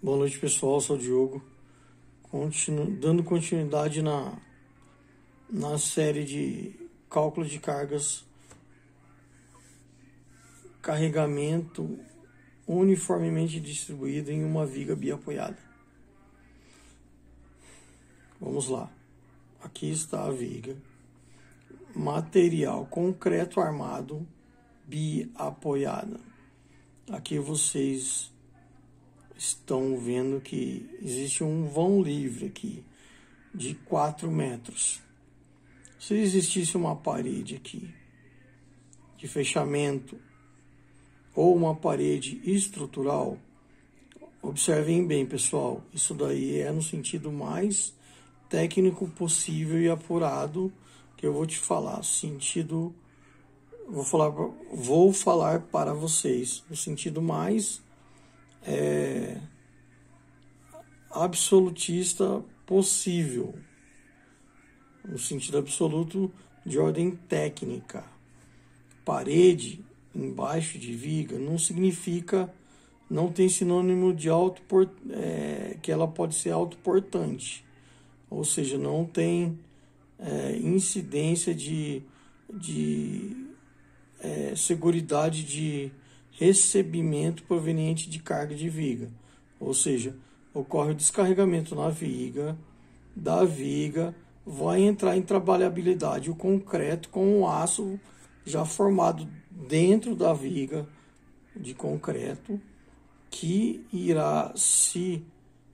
Boa noite, pessoal. Sou o Diogo. Dando continuidade na série de cálculo de cargas, carregamento uniformemente distribuído em uma viga biapoiada. Vamos lá. Aqui está a viga. Material concreto armado biapoiada. Aqui vocês estão vendo que existe um vão livre aqui de 4 metros. Se existisse uma parede aqui de fechamento ou uma parede estrutural, observem bem, pessoal, isso daí é no sentido mais técnico possível e apurado que eu vou te falar. Vou falar para vocês no sentido mais absolutista possível, no sentido absoluto de ordem técnica. Parede embaixo de viga não significa, não tem sinônimo de que ela pode ser autoportante, ou seja, não tem incidência de seguridade de recebimento proveniente de carga de viga, ou seja, ocorre o descarregamento na viga, da viga vai entrar em trabalhabilidade o concreto com o aço já formado dentro da viga de concreto, que irá se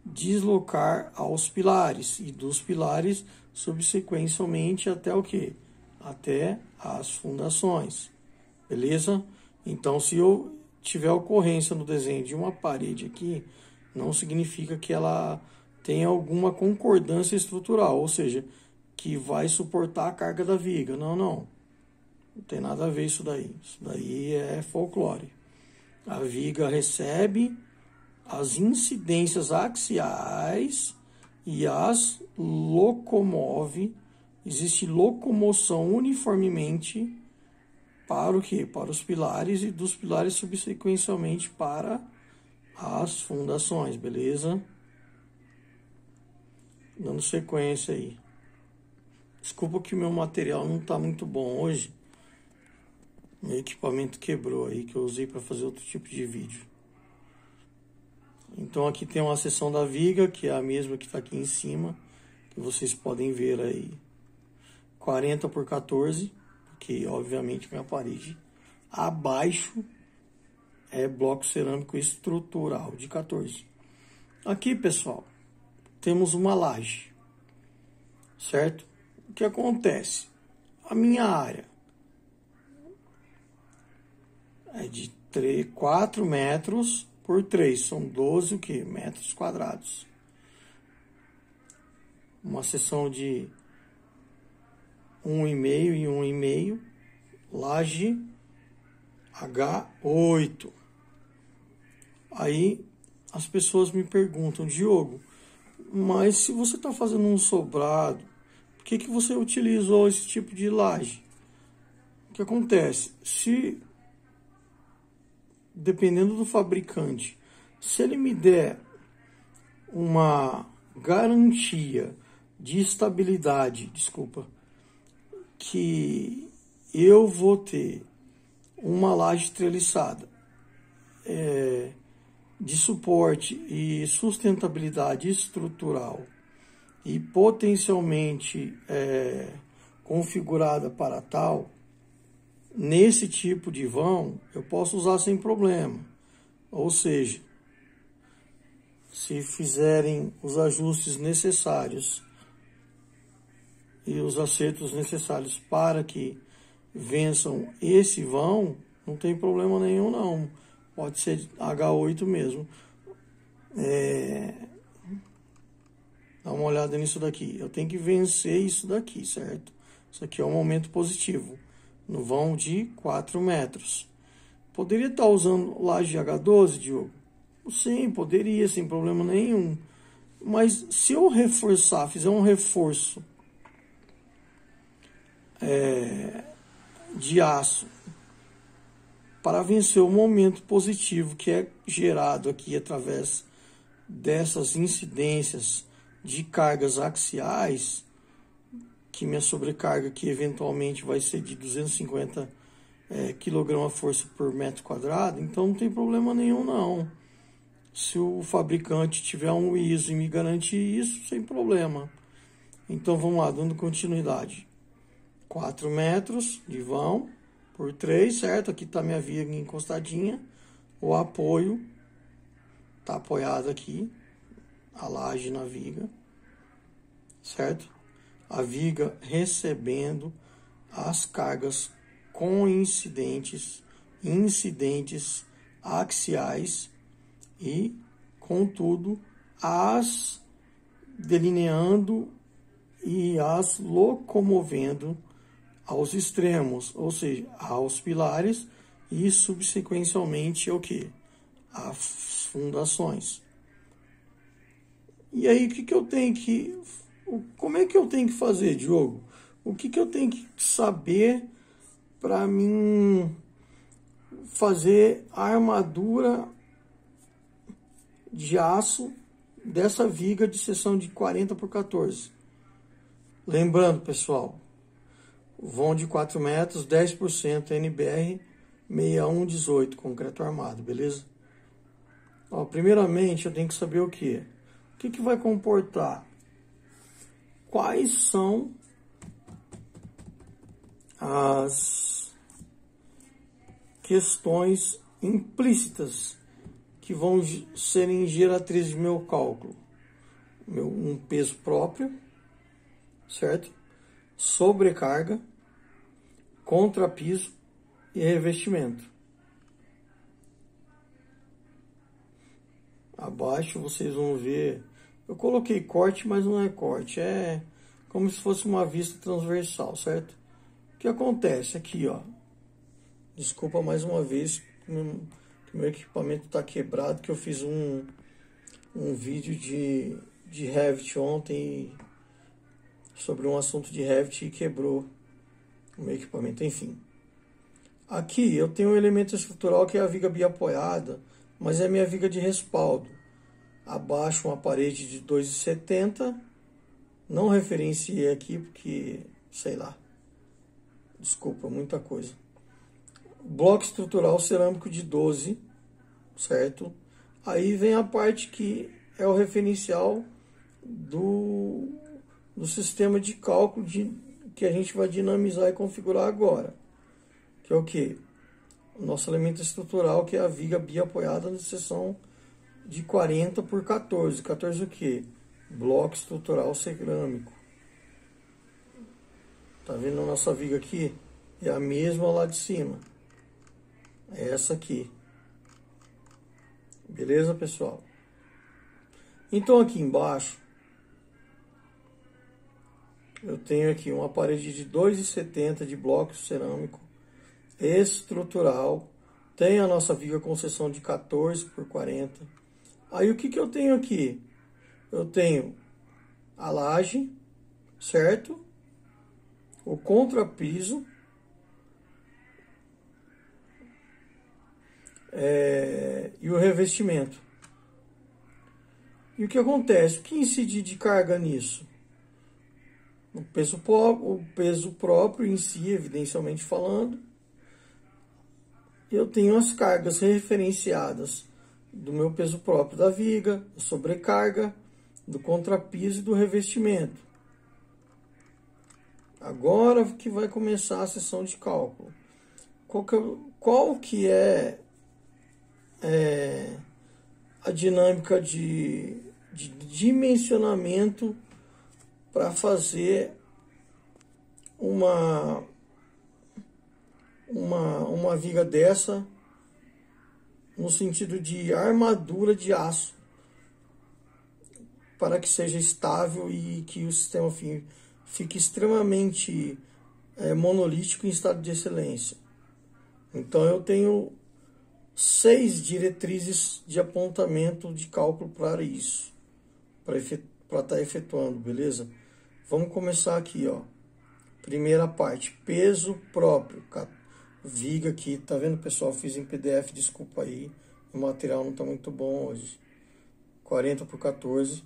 deslocar aos pilares e dos pilares subsequentemente até o quê? Até as fundações, beleza? Então, se eu tiver ocorrência no desenho de uma parede aqui, não significa que ela tenha alguma concordância estrutural, ou seja, que vai suportar a carga da viga. Não, não. Não tem nada a ver isso daí. Isso daí é folclore. A viga recebe as incidências axiais e as locomove. Existe locomoção uniformemente para o quê? Para os pilares e dos pilares subsequentemente para as fundações, beleza? Dando sequência aí. Desculpa que meu material não está muito bom hoje. Meu equipamento quebrou aí, que eu usei para fazer outro tipo de vídeo. Então aqui tem uma seção da viga, que é a mesma que está aqui em cima, que vocês podem ver aí. 40 por 14, porque obviamente minha parede abaixo é bloco cerâmico estrutural de 14. Aqui, pessoal, temos uma laje, certo? O que acontece? A minha área é de 4 metros por 3, são 12 o quê? Metros quadrados. Uma seção de 1,5 e 1,5, laje H8. Aí as pessoas me perguntam, Diogo, mas se você está fazendo um sobrado, por que você utilizou esse tipo de laje? O que acontece? Dependendo do fabricante, se ele me der uma garantia de estabilidade, que eu vou ter uma laje treliçada de suporte e sustentabilidade estrutural e potencialmente configurada para tal, nesse tipo de vão eu posso usar sem problema. Ou seja, se fizerem os ajustes necessários e os acertos necessários para que vençam esse vão, não tem problema nenhum não. Pode ser H8 mesmo. Dá uma olhada nisso daqui. Eu tenho que vencer isso daqui, certo? Isso aqui é um momento positivo. No vão de 4 metros. Poderia estar usando laje H12, Diogo? Sim, poderia, sem problema nenhum. Mas se eu reforçar, fizer um reforço de aço para vencer o momento positivo que é gerado aqui através dessas incidências de cargas axiais, que minha sobrecarga aqui eventualmente vai ser de 250 kg-força por metro quadrado, então não tem problema nenhum não. Se o fabricante tiver um ISO e me garantir isso, sem problema. Então vamos lá, dando continuidade. 4 metros de vão por 3, certo? Aqui está minha viga encostadinha. O apoio está apoiado aqui, a laje na viga, certo? A viga recebendo as cargas coincidentes, incidentes axiais e, contudo, as delineando e as locomovendo aos extremos, ou seja, aos pilares e subsequencialmente o que? As fundações. E aí, como é que eu tenho que fazer, Diogo? O que eu tenho que saber para mim fazer a armadura de aço dessa viga de seção de 40 por 14? Lembrando, pessoal, vão de 4 metros, 10% NBR 6118, concreto armado, beleza? Ó, primeiramente, eu tenho que saber o que? O que vai comportar? Quais são as questões implícitas que vão serem geratrizes do meu cálculo? Um peso próprio, certo? Sobrecarga, contrapiso e revestimento. Abaixo vocês vão ver, eu coloquei corte, mas não é corte, é como se fosse uma vista transversal, certo? O que acontece aqui, ó, desculpa mais uma vez que meu equipamento está quebrado, que eu fiz um vídeo de Revit ontem sobre um assunto de Revit e quebrou o meu equipamento, enfim. Aqui eu tenho um elemento estrutural que é a viga biapoiada, mas é a minha viga de respaldo. Abaixo uma parede de 2,70, não referenciei aqui porque, sei lá, desculpa, muita coisa. Bloco estrutural cerâmico de 12, certo? Aí vem a parte que é o referencial do sistema de cálculo que a gente vai dinamizar e configurar agora. Que é o que? O nosso elemento estrutural, que é a viga biapoiada na seção de 40 por 14. 14 o que? Bloco estrutural cerâmico. Tá vendo a nossa viga aqui? É a mesma lá de cima. É essa aqui. Beleza, pessoal? Então aqui embaixo eu tenho aqui uma parede de 2,70 de bloco cerâmico estrutural. Tem a nossa viga com seção de 14 por 40. Aí o que eu tenho aqui? Eu tenho a laje, certo? O contrapiso. E o revestimento. E o que acontece? O que incide de carga nisso? O peso próprio em si, evidencialmente falando. Eu tenho as cargas referenciadas do meu peso próprio da viga, da sobrecarga, do contrapiso e do revestimento. Agora que vai começar a sessão de cálculo. Qual que é a dinâmica de dimensionamento para fazer uma viga dessa no sentido de armadura de aço para que seja estável e que o sistema fique extremamente monolítico em estado de excelência. Então eu tenho 6 diretrizes de apontamento de cálculo para isso, para estar efetuando, beleza? Vamos começar aqui, ó. Primeira parte, peso próprio, viga aqui, tá vendo, pessoal? Fiz em PDF, desculpa aí, o material não tá muito bom hoje. 40 por 14.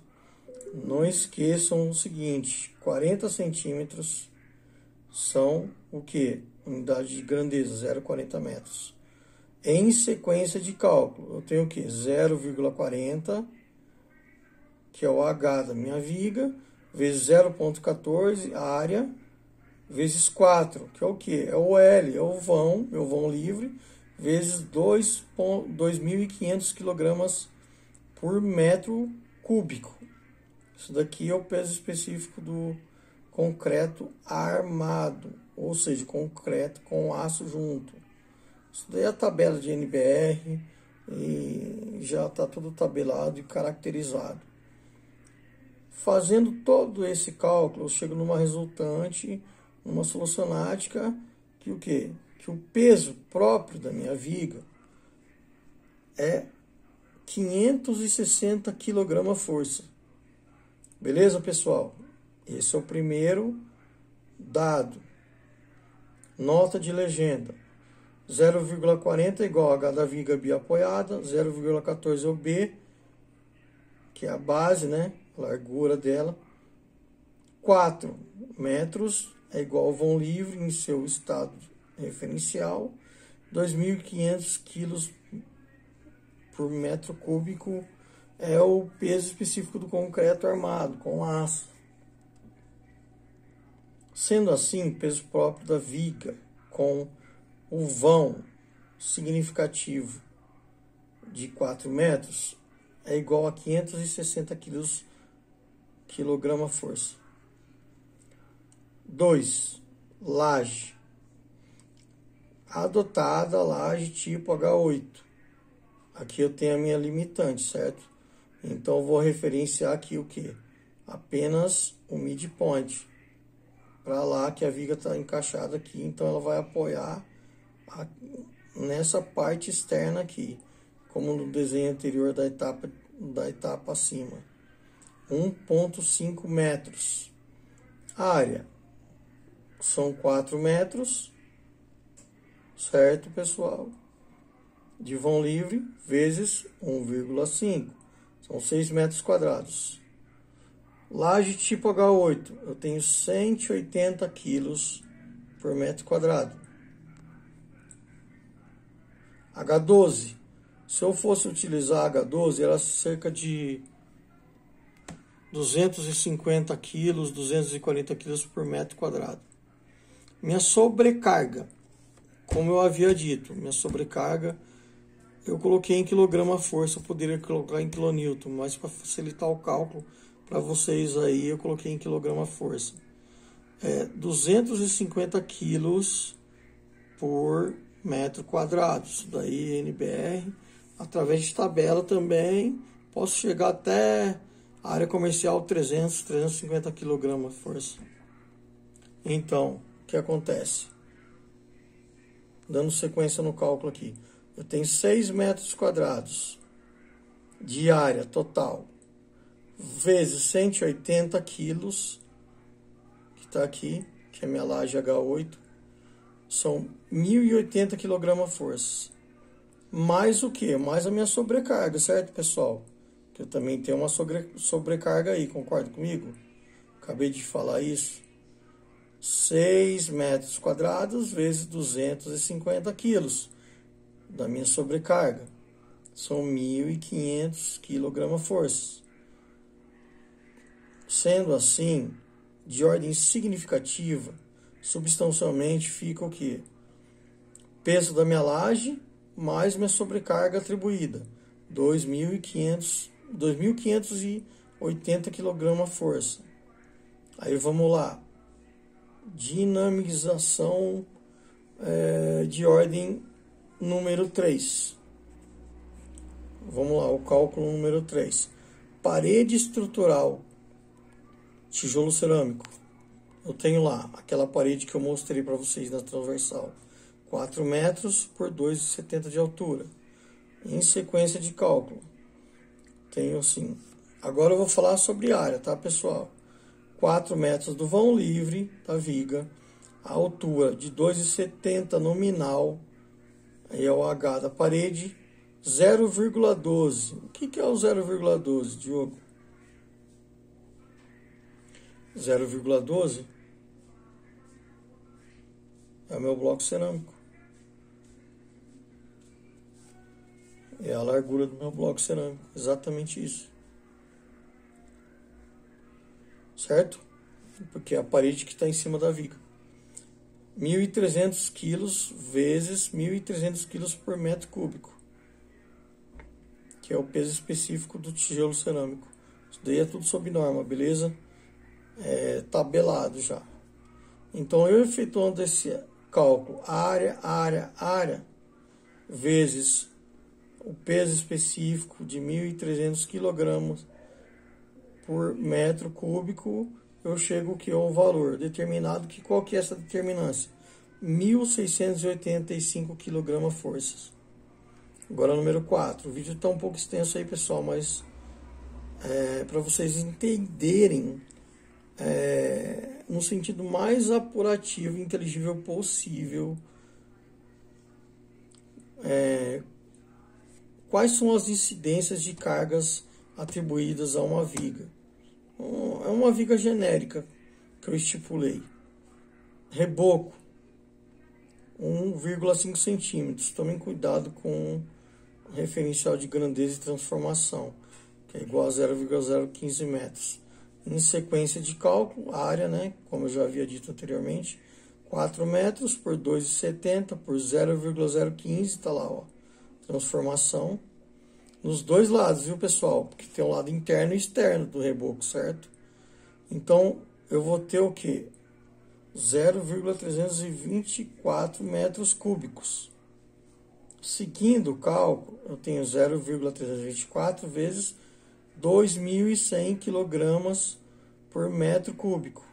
Não esqueçam o seguinte, 40 centímetros são o que? Unidade de grandeza, 0,40 metros. Em sequência de cálculo, eu tenho o que? 0,40, que é o H da minha viga, vezes 0,14, área, vezes 4, que é o que? É o L, é o vão, meu vão livre, vezes 2.500 kg por metro cúbico. Isso daqui é o peso específico do concreto armado, ou seja, concreto com aço junto. Isso daí é a tabela de NBR e já está tudo tabelado e caracterizado. Fazendo todo esse cálculo, eu chego numa resultante, numa solucionática, que o quê? Que o peso próprio da minha viga é 560 kg-força. Beleza, pessoal? Esse é o primeiro dado. Nota de legenda. 0,40 é igual a H da viga biapoiada, 0,14 é o B, que é a base, né? A largura dela. 4 metros é igual ao vão livre em seu estado referencial. 2.500 quilos por metro cúbico é o peso específico do concreto armado, com aço. Sendo assim, peso próprio da viga com o vão significativo de 4 metros é igual a 560 kg-força. 2. Laje. Adotada laje tipo H8. Aqui eu tenho a minha limitante, certo? Então eu vou referenciar aqui o que? Apenas o midpoint. Para lá que a viga está encaixada aqui, então ela vai apoiar nessa parte externa aqui, como no desenho anterior da etapa acima. 1,5 metros. Área são 4 metros, certo, pessoal? De vão livre vezes 1,5, são 6 metros quadrados. Laje tipo H8, eu tenho 180 quilos por metro quadrado. H12, se eu fosse utilizar H12, era cerca de 250 quilos, 240 quilos por metro quadrado. Minha sobrecarga, como eu havia dito, minha sobrecarga eu coloquei em quilograma-força, eu poderia colocar em quilonewton, mas para facilitar o cálculo para vocês aí, eu coloquei em quilograma-força. 250 quilos por metro quadrado. Isso daí, NBR. Através de tabela também, posso chegar até a área comercial 300, 350 kg-força. Então, o que acontece? Dando sequência no cálculo aqui. Eu tenho 6 metros quadrados de área total, vezes 180 quilos, que está aqui, que é minha laje H8, são 1.080 kg-força. Mais o que? Mais a minha sobrecarga, certo, pessoal? Que eu também tenho uma sobrecarga aí, concorda comigo? Acabei de falar isso. 6 metros quadrados vezes 250 quilos da minha sobrecarga. São 1.500 kg-força. Sendo assim, de ordem significativa, substancialmente fica o quê? Peso da minha laje mais minha sobrecarga atribuída. 2.580 kg-força. Aí vamos lá. Dinamização de ordem número 3. Vamos lá, o cálculo número 3. Parede estrutural, tijolo cerâmico. Eu tenho lá aquela parede que eu mostrei para vocês na transversal. 4 metros por 2,70 de altura. Em sequência de cálculo. Tenho assim. Agora eu vou falar sobre área, tá, pessoal? 4 metros do vão livre da viga. A altura de 2,70 nominal. Aí é o H da parede. 0,12. O que é o 0,12, Diogo? 0,12 é o meu bloco cerâmico. É a largura do meu bloco cerâmico. Exatamente isso. Certo? Porque é a parede que está em cima da viga. 1.300 quilos vezes 1.300 quilos por metro cúbico, que é o peso específico do tijolo cerâmico. Isso daí é tudo sob norma, beleza? Tabelado já. Então, eu efetuando esse cálculo, área, vezes o peso específico de 1.300 kg por metro cúbico, eu chego que é um valor determinado, que qual que é essa determinância? 1.685 kg forças. Agora, número 4. O vídeo está um pouco extenso aí, pessoal, mas para vocês entenderem no sentido mais apurativo e inteligível possível quais são as incidências de cargas atribuídas a uma viga. É uma viga genérica que eu estipulei. Reboco, 1,5 centímetros. Tomem cuidado com o referencial de grandeza e transformação, que é igual a 0,015 metros. Em sequência de cálculo, a área, né, como eu já havia dito anteriormente, 4 metros por 2,70 por 0,015, está lá, ó, transformação. Nos dois lados, viu, pessoal? Porque tem um lado interno e externo do reboco, certo? Então, eu vou ter o quê? 0,324 metros cúbicos. Seguindo o cálculo, eu tenho 0,324 vezes 2.100 kg por metro cúbico.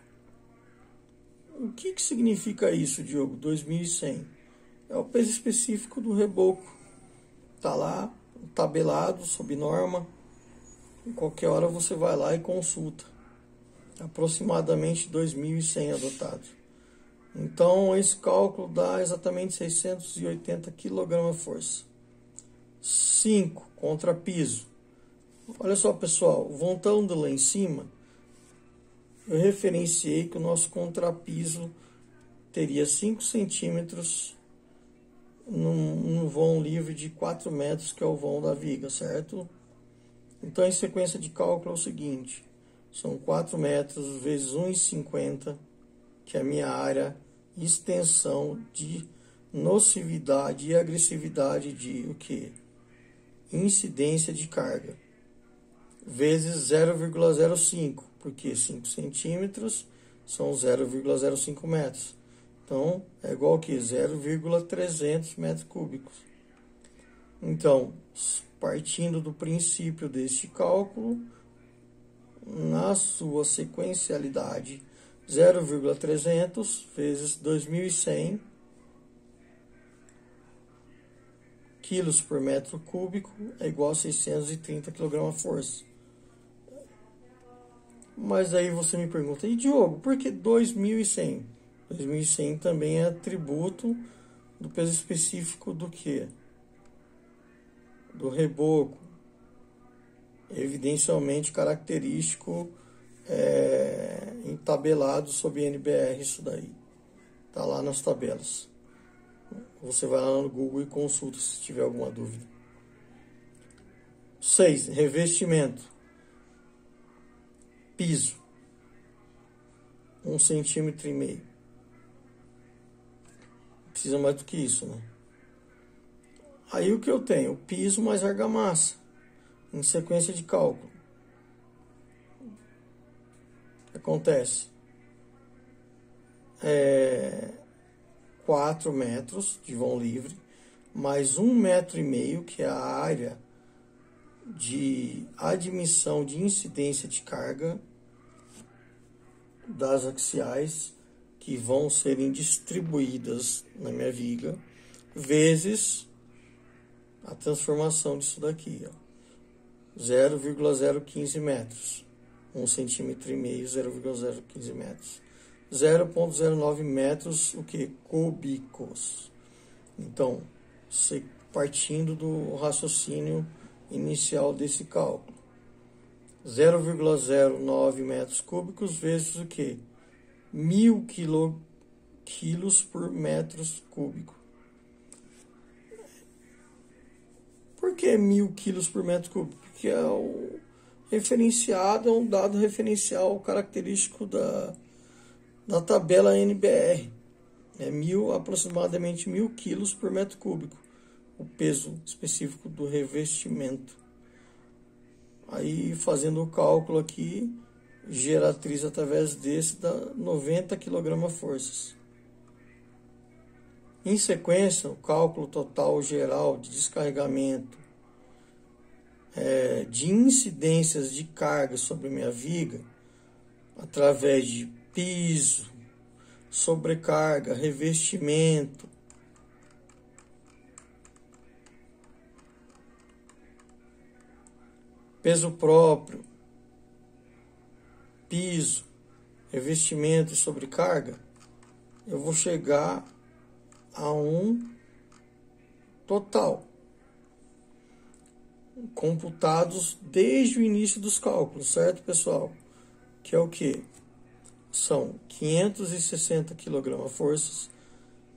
O que significa isso, Diogo? 2.100. É o peso específico do reboco. Está lá, tabelado, sob norma. Em qualquer hora você vai lá e consulta. Aproximadamente 2.100 adotado. Então, esse cálculo dá exatamente 680 kg-força. 5. Contrapiso. Olha só, pessoal, voltando lá em cima, eu referenciei que o nosso contrapiso teria 5 centímetros num vão livre de 4 metros, que é o vão da viga, certo? Então, em sequência de cálculo é o seguinte, são 4 metros vezes 1,50, que é a minha área, extensão de nocividade e agressividade de o quê? Incidência de carga, vezes 0,05, porque 5 centímetros são 0,05 metros. Então, é igual a que 0,300 metros cúbicos. Então, partindo do princípio deste cálculo, na sua sequencialidade, 0,300 vezes 2.100 quilos por metro cúbico é igual a 630 kg-força. Mas aí você me pergunta, e Diogo, por que 2.100? 2.100 também é atributo do peso específico do quê? Do reboco. Evidencialmente característico, entabelado sob NBR, isso daí. Tá lá nas tabelas. Você vai lá no Google e consulta se tiver alguma dúvida. 6. Revestimento. Piso. 1,5 centímetros. Precisa mais do que isso, né? Aí o que eu tenho? O piso mais argamassa. Em sequência de cálculo. O que acontece? 4 metros de vão livre, mais 1,5 metro, que é a área de admissão de incidência de carga das axiais que vão serem distribuídas na minha viga, vezes a transformação disso daqui, ó, 0,015 metros, 1,5 centímetro, 0,015 metros, 0,09 metros, o que? Cúbicos. Então, partindo do raciocínio inicial desse cálculo. 0,09 metros cúbicos vezes o quê? 1000 quilos por metros cúbico. Por que 1000 quilos por metro cúbico? Porque é o referenciado, é um dado referencial característico da tabela NBR. É aproximadamente 1000 quilos por metro cúbico, o peso específico do revestimento. Aí, fazendo o cálculo aqui, geratriz através desse dá 90 kgfs. Em sequência, o cálculo total geral de descarregamento de incidências de carga sobre minha viga, através de piso, sobrecarga, revestimento, peso próprio, piso, revestimento e sobrecarga, eu vou chegar a um total, computados desde o início dos cálculos, certo, pessoal? Que é o que? São 560 kgfs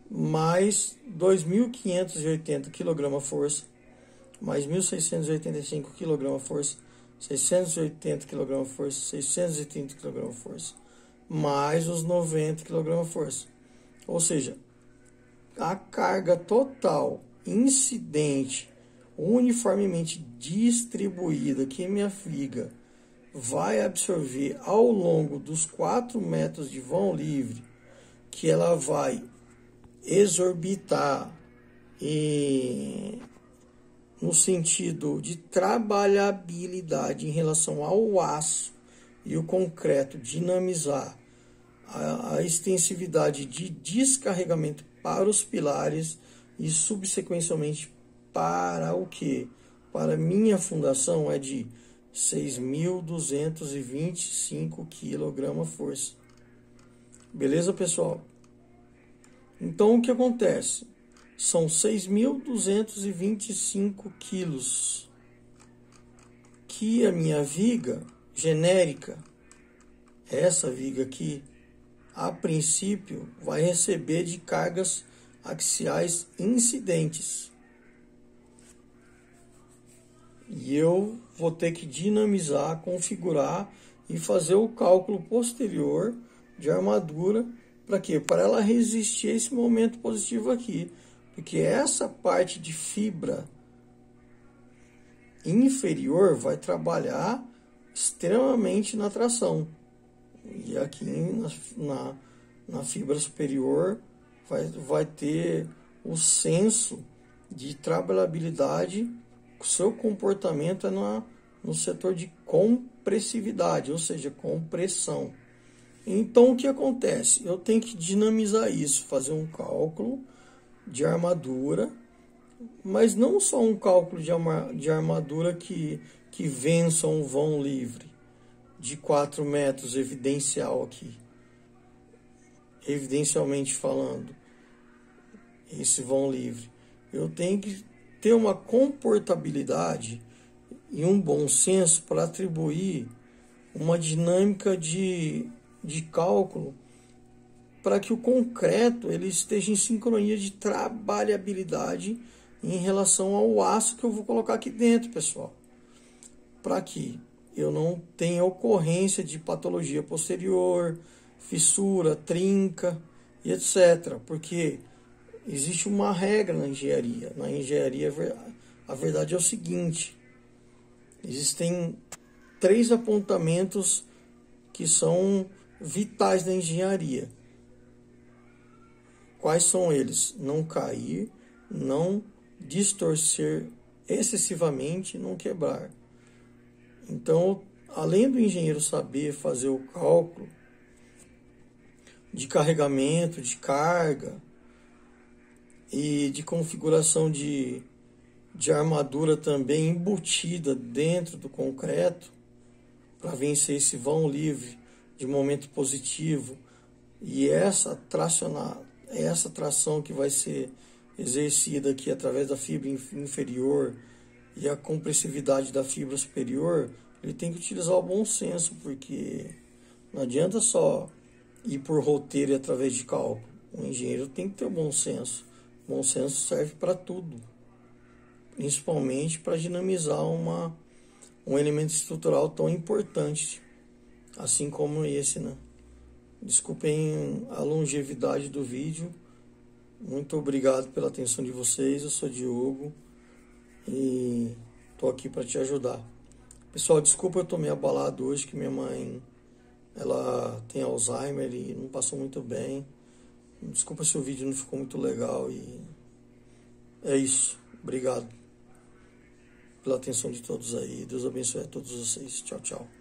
mais 2.580 kgfs mais 1.685 kgfs, 680 kgfs, 630 kgfs, mais os 90 kgfs. Ou seja, a carga total incidente uniformemente distribuída que minha viga vai absorver ao longo dos 4 metros de vão livre, que ela vai exorbitar no sentido de trabalhabilidade em relação ao aço e o concreto, dinamizar a extensividade de descarregamento para os pilares e subsequentemente para o que? Para minha fundação é de 6.225 kgfs. Beleza, pessoal? Então, o que acontece? São 6.225 quilos que a minha viga genérica, essa viga aqui, a princípio, vai receber de cargas axiais incidentes. E eu vou ter que dinamizar, configurar e fazer o cálculo posterior de armadura. Para quê? Para ela resistir a esse momento positivo aqui. Porque essa parte de fibra inferior vai trabalhar extremamente na tração. E aqui na fibra superior vai ter o senso de trabalhabilidade. O seu comportamento é no setor de compressividade, ou seja, compressão. Então, o que acontece? Eu tenho que dinamizar isso, fazer um cálculo de armadura, mas não só um cálculo de armadura que vença um vão livre de 4 metros, evidencial aqui. Evidencialmente falando, esse vão livre. Eu tenho que ter uma comportabilidade e um bom senso para atribuir uma dinâmica de cálculo para que o concreto ele esteja em sincronia de trabalhabilidade em relação ao aço que eu vou colocar aqui dentro, pessoal. Para que eu não tenha ocorrência de patologia posterior, fissura, trinca e etc. Porque existe uma regra na engenharia. Na engenharia, a verdade é o seguinte: existem 3 apontamentos que são vitais na engenharia. Quais são eles? Não cair, não distorcer excessivamente, não quebrar. Então, além do engenheiro saber fazer o cálculo de carregamento, de carga e de configuração de armadura também embutida dentro do concreto, para vencer esse vão livre de momento positivo, e essa tração que vai ser exercida aqui através da fibra inferior e a compressividade da fibra superior, ele tem que utilizar o bom senso, porque não adianta só ir por roteiro e através de cálculo. O engenheiro tem que ter o bom senso. O bom senso serve para tudo, principalmente para dinamizar um elemento estrutural tão importante, assim como esse, né? Desculpem a longevidade do vídeo. Muito obrigado pela atenção de vocês. Eu sou Diogo e estou aqui para te ajudar. Pessoal, desculpa eu tô meio abalado hoje, que minha mãe ela tem Alzheimer e não passou muito bem. Desculpa se o vídeo não ficou muito legal e é isso. Obrigado pela atenção de todos aí. Deus abençoe a todos vocês. Tchau, tchau.